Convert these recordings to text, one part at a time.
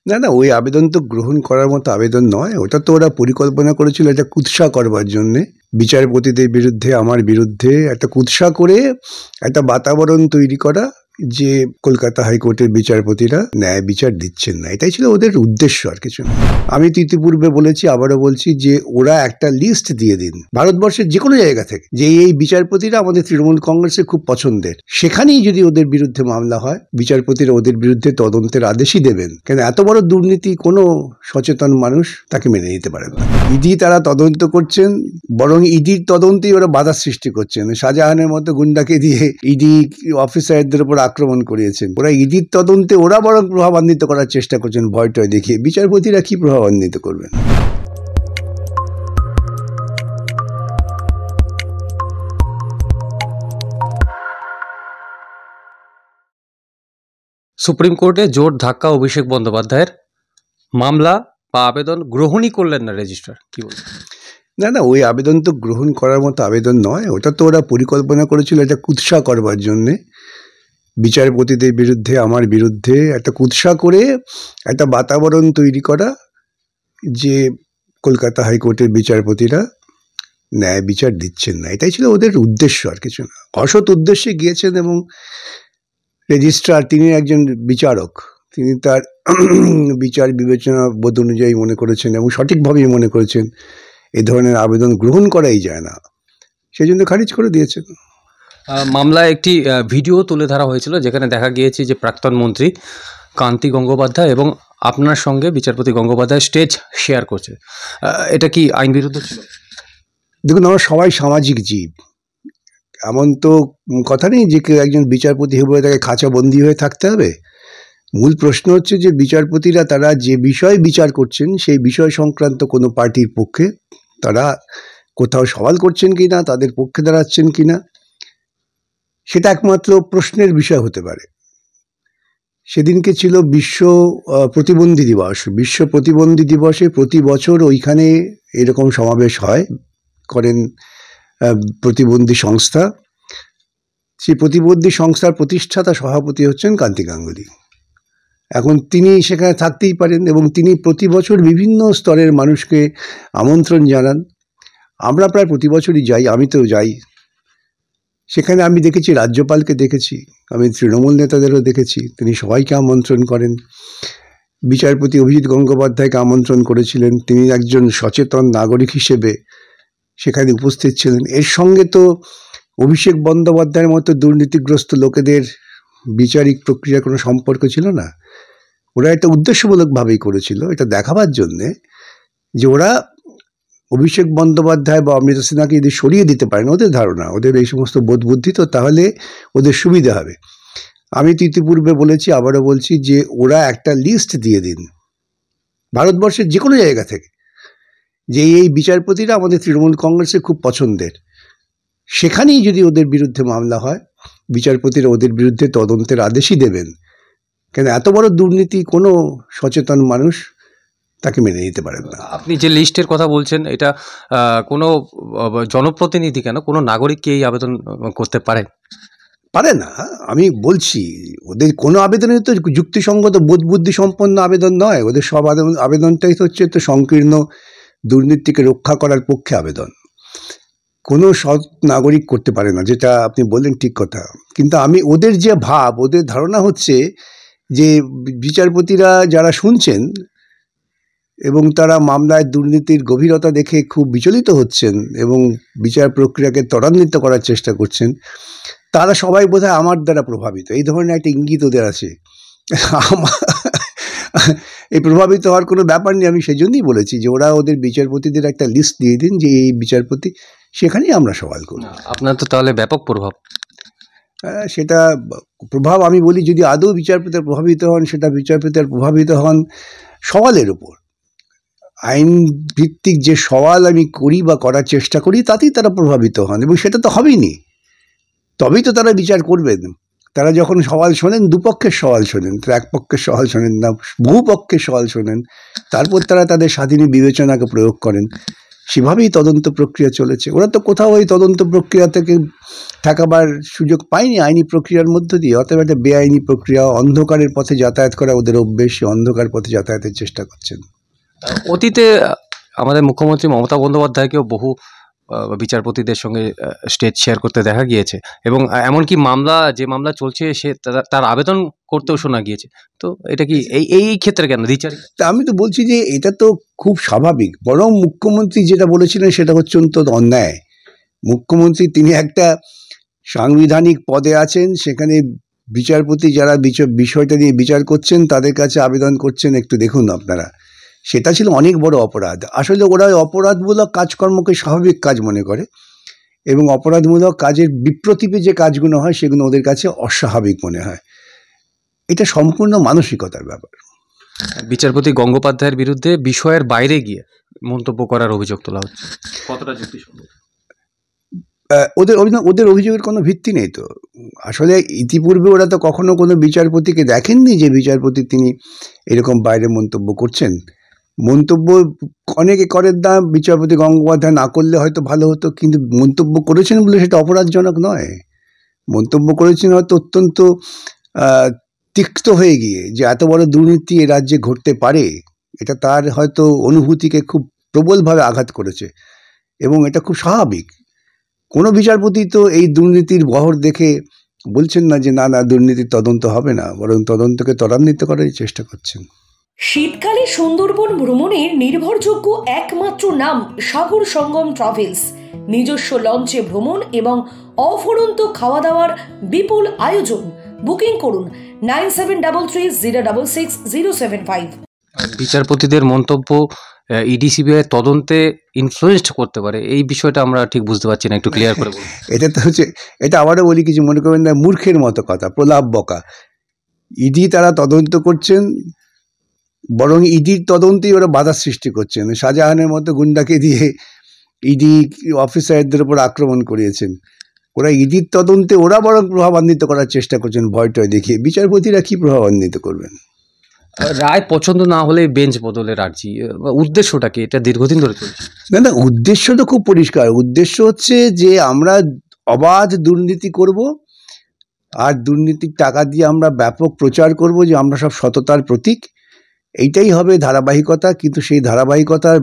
না, না, ওই আবেদন তো গ্রহণ করার মতো আবেদন নয়। ওটা তো ওরা পরিকল্পনা করেছিল এটা কুৎসা করবার জন্যে। বিচারপতিদের বিরুদ্ধে, আমার বিরুদ্ধে একটা কুৎসা করে একটা বাতাবরণ তৈরি করা যে কলকাতা হাইকোর্টের বিচারপতিরা ন্যায় বিচার দিচ্ছেন না। এটাই ছিল ওদের উদ্দেশ্য, আর কিছু না। আমি তো ইতিপূর্বে বলেছি, আবারও বলছি যে ওরা একটা লিস্ট দিয়ে দিন ভারতবর্ষের যে কোনো জায়গা থেকে, যে এই বিচারপতিরা আমাদের তৃণমূল কংগ্রেসের খুব পছন্দের। সেখানেই যদি ওদের বিরুদ্ধে মামলা হয়, বিচারপতিরা ওদের বিরুদ্ধে তদন্তের আদেশই দেবেন। কেন এত বড় দুর্নীতি কোনো সচেতন মানুষ তাকে মেনে নিতে পারেন না। ইডি তারা তদন্ত করছেন, বরং ইডির তদন্তেই ওরা বাধা সৃষ্টি করছেন। শাহজাহানের মতো গুন্ডাকে দিয়ে ইডি অফিসারদের উপর আক্রমণ করিয়েছেন। ওরা ইডির তদন্তে ওরা বরং প্রভাবান্বিত করার চেষ্টা করছেন ভয় টয় দেখিয়ে। বিচারপতিরা কি প্রভাবান্বিত করবেন? সুপ্রিম কোর্টে জোর ধাক্কা অভিষেক বন্দ্যোপাধ্যায়ের, মামলা বা আবেদন গ্রহণই করলেন না রেজিস্ট্রার, কি বলবেন? না, না, ওই আবেদন তো গ্রহণ করার মতো আবেদন নয়। ওটা তো ওরা পরিকল্পনা করেছিল এটা কুৎসা করবার জন্যে। বিচারপতিদের বিরুদ্ধে, আমার বিরুদ্ধে একটা কুৎসা করে একটা বাতাবরণ তৈরি করা যে কলকাতা হাইকোর্টের বিচারপতিরা ন্যায় বিচার দিচ্ছেন না। এটাই ছিল ওদের উদ্দেশ্য, আর কিছু না। অসৎ উদ্দেশ্যে গিয়েছেন এবং রেজিস্ট্রার তিনি একজন বিচারক, তিনি তার বিচার বিবেচনা বোধ অনুযায়ী মনে করেছেন এবং সঠিকভাবেই মনে করেছেন এই ধরনের আবেদন গ্রহণ করাই যায় না, সেই জন্য খারিজ করে দিয়েছেন। মামলায় একটি ভিডিও তুলে ধরা হয়েছিল যেখানে দেখা গিয়েছে যে প্রাক্তন মন্ত্রী কান্তি গঙ্গোপাধ্যায় এবং আপনার সঙ্গে বিচারপতি গঙ্গোপাধ্যায় স্টেজ শেয়ার করছে। এটা কি আইন বিরুদ্ধ ছিল? দেখুন, আমরা সবাই সামাজিক জীব। এমন তো কথা নেই যে কেউ একজন বিচারপতি হয়ে তাকে খাঁচাবন্দি হয়ে থাকতে হবে। মূল প্রশ্ন হচ্ছে যে বিচারপতিরা তারা যে বিষয় বিচার করছেন সেই বিষয় সংক্রান্ত কোনো পার্টির পক্ষে তারা কোথাও সওয়াল করছেন কি না, তাদের পক্ষে দাঁড়াচ্ছেন কি না, সেটা একমাত্র প্রশ্নের বিষয় হতে পারে। সেদিনকে ছিল বিশ্ব প্রতিবন্ধী দিবস। বিশ্ব প্রতিবন্ধী দিবসে প্রতি বছর ওইখানে এরকম সমাবেশ হয়, করেন প্রতিবন্ধী সংস্থা। সেই প্রতিবন্ধী সংস্থার প্রতিষ্ঠাতা সভাপতি হচ্ছেন কান্তি গাঙ্গুলি। এখন তিনি সেখানে থাকতেই পারেন এবং তিনি প্রতি বছর বিভিন্ন স্তরের মানুষকে আমন্ত্রণ জানান। আমরা প্রায় প্রতি বছরই যাই, আমি তো যাই। সেখানে আমি দেখেছি রাজ্যপালকে দেখেছি, আমি তৃণমূল নেতাদেরও দেখেছি, তিনি সবাইকে আমন্ত্রণ করেন। বিচারপতি অভিজিৎ গঙ্গোপাধ্যায়কে আমন্ত্রণ করেছিলেন, তিনি একজন সচেতন নাগরিক হিসেবে সেখানে উপস্থিত ছিলেন। এর সঙ্গে তো অভিষেক বন্দ্যোপাধ্যায়ের মতো দুর্নীতিগ্রস্ত লোকেদের বিচারিক প্রক্রিয়ার কোনো সম্পর্ক ছিল না। ওরা এটা উদ্দেশ্যমূলকভাবেই করেছিল, এটা দেখাবার জন্যে যে ওরা অভিষেক বন্দ্যোপাধ্যায় বা অমৃতা সিনহাকে যদি সরিয়ে দিতে পারেন, ওদের ধারণা, ওদের এই সমস্ত বোধ বুদ্ধি, তো তাহলে ওদের সুবিধা হবে। আমি তো ইতিপূর্বে বলেছি, আবারও বলছি যে ওরা একটা লিস্ট দিয়ে দিন ভারতবর্ষের যে কোনো জায়গা থেকে, যে এই বিচারপতিরা আমাদের তৃণমূল কংগ্রেসের খুব পছন্দের। সেখানেই যদি ওদের বিরুদ্ধে মামলা হয়, বিচারপতিরা ওদের বিরুদ্ধে তদন্তের আদেশই দেবেন। কেন এত বড় দুর্নীতি কোনো সচেতন মানুষ তাকে মেনে নিতে পারেন না। আপনি যে লিস্টের কথা বলছেন, এটা কোনো জনপ্রতিনিধি কেন, কোনো নাগরিক কি এই আবেদন করতে পারেন? পারে না। আমি বলছি ওদের কোনো আবেদনই তো যুক্তিসঙ্গত বোধ বুদ্ধি সম্পন্ন আবেদন নয়। ওদের সব আবেদনটাই হচ্ছে তো সংকীর্ণ দুর্নীতিকে রক্ষা করার পক্ষে আবেদন। কোনো সৎ নাগরিক করতে পারে না, যেটা আপনি বললেন ঠিক কথা। কিন্তু আমি ওদের যে ভাব, ওদের ধারণা হচ্ছে যে বিচারপতিরা যারা শুনছেন এবং তারা মামলায় দুর্নীতির গভীরতা দেখে খুব বিচলিত হচ্ছেন এবং বিচার প্রক্রিয়াকে ত্বরান্বিত করার চেষ্টা করছেন, তারা সবাই বোধহয় আমার দ্বারা প্রভাবিত, এই ধরনের একটা ইঙ্গিত ওদের আছে। এই প্রভাবিত হওয়ার কোনো ব্যাপার নেই। আমি সেই জন্যই বলেছি যে ওরা ওদের বিচারপতিদের একটা লিস্ট দিয়ে দিন যে এই বিচারপতি, সেখানেই আমরা সওয়াল করি। আপনার তো তাহলে ব্যাপক প্রভাব। সেটা প্রভাব, আমি বলি যদি আদৌ বিচারপতিরা প্রভাবিত হন, সেটা বিচারপতিরা প্রভাবিত হন সওয়ালের উপর। আইন ভিত্তিক যে সওয়াল আমি করি বা করার চেষ্টা করি, তাতেই তারা প্রভাবিত হন, এবং সেটা তো হবেই নি, তবেই তো তারা বিচার করবেন। তারা যখন সওয়াল শোনেন, দুপক্ষের সওয়াল শোনেন, তারা এক পক্ষের সওয়াল শোনেন না, বহু পক্ষের সওয়াল শোনেন, তারপর তারা তাদের স্বাধীন বিবেচনাকে প্রয়োগ করেন। সেভাবেই তদন্ত প্রক্রিয়া চলেছে। ওরা তো কোথাও ওই তদন্ত প্রক্রিয়া থেকে ঠেকাবার সুযোগ পায়নি আইনি প্রক্রিয়ার মধ্য দিয়ে। অতএব একটা বেআইনি প্রক্রিয়া, অন্ধকারের পথে যাতায়াত করা ওদের অভ্যেস, অন্ধকার পথে যাতায়াতের চেষ্টা করছেন। অতীতে আমাদের মুখ্যমন্ত্রী মমতা বন্দ্যোপাধ্যায়কেও বহু বিচারপতিদের সঙ্গে স্টেজ শেয়ার করতে দেখা গিয়েছে, এবং এমনকি যে মামলা চলছে সে তার আবেদন করতেও শোনা গিয়েছে। তো এটা কি এই ক্ষেত্রে কেন দ্বিচারিতা? তা আমি তো বলছি যে এটা তো খুব স্বাভাবিক। বরং মুখ্যমন্ত্রী যেটা বলেছিলেন সেটা হচ্ছে অত্যন্ত অন্যায়। মুখ্যমন্ত্রী তিনি একটা সাংবিধানিক পদে আছেন, সেখানে বিচারপতি যারা বিষয়টা নিয়ে বিচার করছেন তাদের কাছে আবেদন করছেন একটু দেখুন আপনারা। সেটা ছিল অনেক বড় অপরাধ। আসলে ওরা অপরাধমূলক কাজকর্মকে স্বাভাবিক কাজ মনে করে, এবং অপরাধমূলক কাজের বিপ্রতীপে যে কাজগুলো হয় সেগুলো ওদের কাছে অস্বাভাবিক মনে হয়। এটা সম্পূর্ণ মানসিকতার ব্যাপার। বিচারপতি গঙ্গোপাধ্যায়ের বিরুদ্ধে বিষয়ের বাইরে গিয়ে মন্তব্য করার অভিযোগ তোলা হচ্ছে, কতটা যুক্তিসঙ্গত? ওদের অভিযোগের কোনো ভিত্তি নেই তো। আসলে ইতিপূর্বে ওরা তো কখনো কোনো বিচারপতিকে দেখেননি যে বিচারপতি তিনি এরকম বাইরে মন্তব্য করছেন। মন্তব্য অনেকে করেন না, বিচারপতি গঙ্গোপাধ্যায় না করলে হয়তো ভালো হতো, কিন্তু মন্তব্য করেছেন বলে সেটা অপরাধজনক নয়। মন্তব্য করেছেন হয়তো অত্যন্ত তিক্ত হয়ে গিয়ে যে এত বড় দুর্নীতি এ রাজ্যে ঘটতে পারে, এটা তার হয়তো অনুভূতিকে খুব প্রবলভাবে আঘাত করেছে, এবং এটা খুব স্বাভাবিক। কোনো বিচারপতি তো এই দুর্নীতির বহর দেখে বলছেন না যে না না দুর্নীতির তদন্ত হবে না, বরং তদন্তকে ত্বরান্বিত করার চেষ্টা করছেন। শীতকালে সুন্দরবন ভ্রমণের নির্ভরযোগ্য একমাত্র নাম সাগর সঙ্গম ট্রাভেলস। নিজস্ব লঞ্চে ভ্রমণ এবং অফুরন্ত খাওয়া দাওয়ার বিপুল আয়োজন। বুকিং করুন 9733066075। বিচারপতিদের মন্তব্য ইডিসিবিআই তদন্তে ইনফ্লুয়েসড করতে পারে, এই বিষয়টা আমরা ঠিক বুঝতে পারছি না, একটু ক্লিয়ার করে বলুন। এটা তো হচ্ছে, এটা আবারও বলি, কিছু মনে করবেন না, মূর্খের মতো কথা, প্রলাপ বকা। ইডি তারা তদন্ত করছেন, বরং ইডির তদন্তেই ওরা বাধা সৃষ্টি করছেন। শাহজাহানের মতো গুন্ডাকে দিয়ে ইডি অফিসারদের উপর আক্রমণ করিয়েছেন। ওরা ইডির তদন্তে ওরা বরং প্রভাবান্বিত করার চেষ্টা করছেন ভয় টয় দেখিয়ে। বিচারপতিরা কি প্রভাবান্বিত করবেন? রায় পছন্দ না হলে বেঞ্চ বদলের আর্জি, উদ্দেশ্যটা কি? এটা দীর্ঘদিন ধরে চলছে। না না, উদ্দেশ্য তো খুব পরিষ্কার। উদ্দেশ্য হচ্ছে যে আমরা অবাধ দুর্নীতি করব, আর দুর্নীতির টাকা দিয়ে আমরা ব্যাপক প্রচার করব যে আমরা সব সততার প্রতীক। এইটাই হবে ধারাবাহিকতা। কিন্তু সেই ধারাবাহিকতার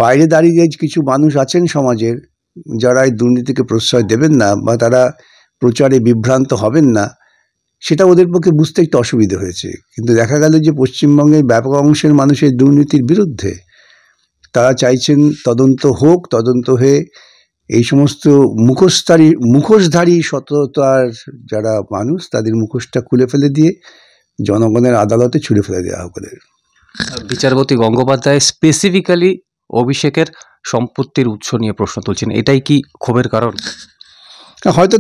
বাইরে দাঁড়িয়ে কিছু মানুষ আছেন সমাজের, যারা এই দুর্নীতিকে প্রশ্রয় দেবেন না বা তারা প্রচারে বিভ্রান্ত হবেন না, সেটা ওদের পক্ষে বুঝতে একটু অসুবিধে হয়েছে। কিন্তু দেখা গেল যে পশ্চিমবঙ্গের ব্যাপক অংশের মানুষের দুর্নীতির বিরুদ্ধে, তারা চাইছেন তদন্ত হোক, তদন্ত হয়ে এই সমস্ত মুখোশধারী সততার যারা মানুষ তাদের মুখোশটা খুলে ফেলে দিয়ে জনগণের আদালতে ছুড়ে ফেলে দেওয়া হোক ওদের। বিচারপতি গঙ্গোপাধ্যায় স্পেসিফিক্যালি অভিষেকের সম্পত্তির উৎস নিয়ে প্রশ্ন তুলছেন, এটাই কি ক্ষোভের কারণ? হয়তো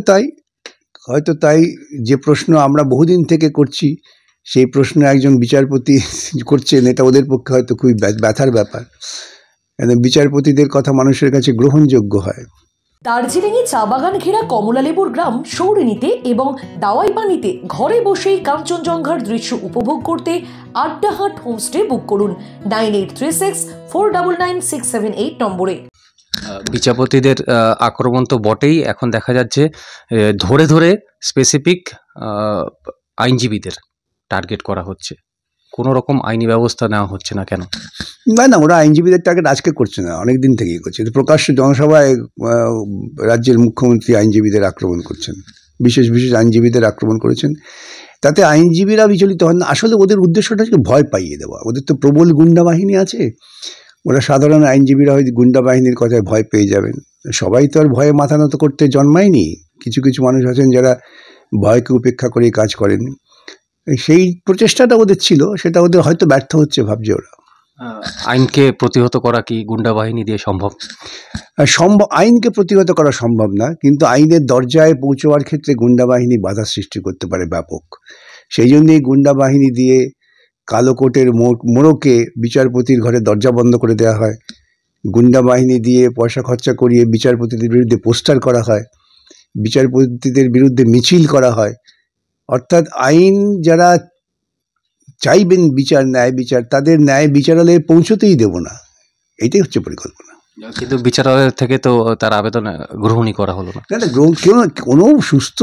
তাই। যে প্রশ্ন আমরা বহুদিন থেকে করছি, সেই প্রশ্ন একজন বিচারপতি করছেন, এটা ওদের পক্ষে হয়তো খুবই ব্যথার ব্যাপার। বিচারপতিদের কথা মানুষের কাছে গ্রহণযোগ্য হয়। দার্জিলিংয়ে চা বাগান ঘেরা কমলালেবুর গ্রাম সৌরিনীতে এবং দাওয়াইপানিতে ঘরে বসেই কাঞ্চনজঙ্ঘার দৃশ্য উপভোগ করতে আড্ডাহাট হোমস্টে বুক করুন 9836499678 নম্বরে। বিচারপতিদের আক্রমণ তো বটেই, এখন দেখা যাচ্ছে ধরে ধরে স্পেসিফিক আইনজীবীদের টার্গেট করা হচ্ছে। কোনো রকম আইনি ব্যবস্থা নেওয়া হচ্ছে না কেন? না, ওরা আইনজীবীদের টার্গেট আজকে করছে না, অনেক দিন থেকেই করছে। প্রকাশ্য জনসভায় রাজ্যের মুখ্যমন্ত্রী আইনজীবীদের আক্রমণ করছেন, বিশেষ আইনজীবীদের আক্রমণ করেছেন। তাতে আইনজীবীরা বিচলিত হন না। আসলে ওদের উদ্দেশ্যটা হচ্ছে ভয় পাইয়ে দেওয়া। ওদের তো প্রবল গুন্ডা বাহিনী আছে। ওরা সাধারণ আইনজীবীরা হয়তো গুন্ডা বাহিনীর কথায় ভয় পেয়ে যাবেন। সবাই তো আর ভয়ে মাথা নত করতে জন্মায়নি। কিছু মানুষ আছেন যারা ভয়কে উপেক্ষা করে কাজ করেন। সেই প্রচেষ্টাটা ওদের ছিল, সেটা ওদের হয়তো ব্যর্থ হচ্ছে ভাবছে ওরা। আইনকে প্রতিহত করা কি গুন্ডা বাহিনী দিয়ে সম্ভব? আইনকে প্রতিহত করা সম্ভব না, কিন্তু আইনের দরজায় পৌঁছাবার ক্ষেত্রে গুন্ডা বাহিনী বাধা সৃষ্টি করতে পারে ব্যাপক। সেই জন্যই গুন্ডা বাহিনী দিয়ে কালো কোটের মোড়কে বিচারপতির ঘরে দরজা বন্ধ করে দেওয়া হয়। গুন্ডা বাহিনী দিয়ে পয়সা খরচা করিয়ে বিচারপতিদের বিরুদ্ধে পোস্টার করা হয়, বিচারপতিদের বিরুদ্ধে মিছিল করা হয়। অর্থাৎ আইন যারা চাইবেন ন্যায় বিচার, তাদের ন্যায় বিচারালয়ে পৌঁছতেই দেব না, এটাই হচ্ছে পরিকল্পনা। কিন্তু বিচারালয় থেকে তো তার আবেদন গ্রহণই করা হলো না। না না, কোনো সুস্থ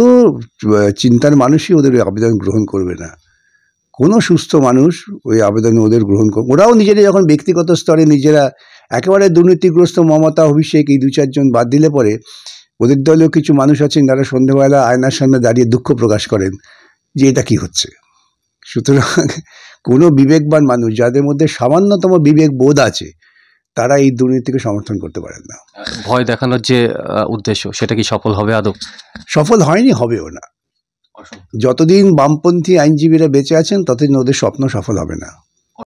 চিন্তার মানুষই ওদের ওই আবেদন গ্রহণ করবে না। কোনো সুস্থ মানুষ ওই আবেদনে ওদের গ্রহণ করবে, ওরাও নিজেরা যখন ব্যক্তিগত স্তরে নিজেরা একেবারে দুর্নীতিগ্রস্ত মমতা, অভিষেক এই 2-4 জন বাদ দিলে পরে ওদের দলেও কিছু মানুষ আছেন যারা সন্ধ্যেবেলা আয়নার সামনে দাঁড়িয়ে দুঃখ প্রকাশ করেন যে এটা কি হচ্ছে। সুতরাং কোনো বিবেকবান মানুষ যাদের মধ্যে সামান্যতম বিবেক বোধ আছে তারা এই দুর্নীতিকে সমর্থন করতে পারেন না। ভয় দেখানোর যে উদ্দেশ্য, সেটা কি সফল হবে আদৌ? সফল হয়নি, হবেও না। যতদিন বামপন্থী আইনজীবীরা বেঁচে আছেন ততদিন ওদের স্বপ্ন সফল হবে না।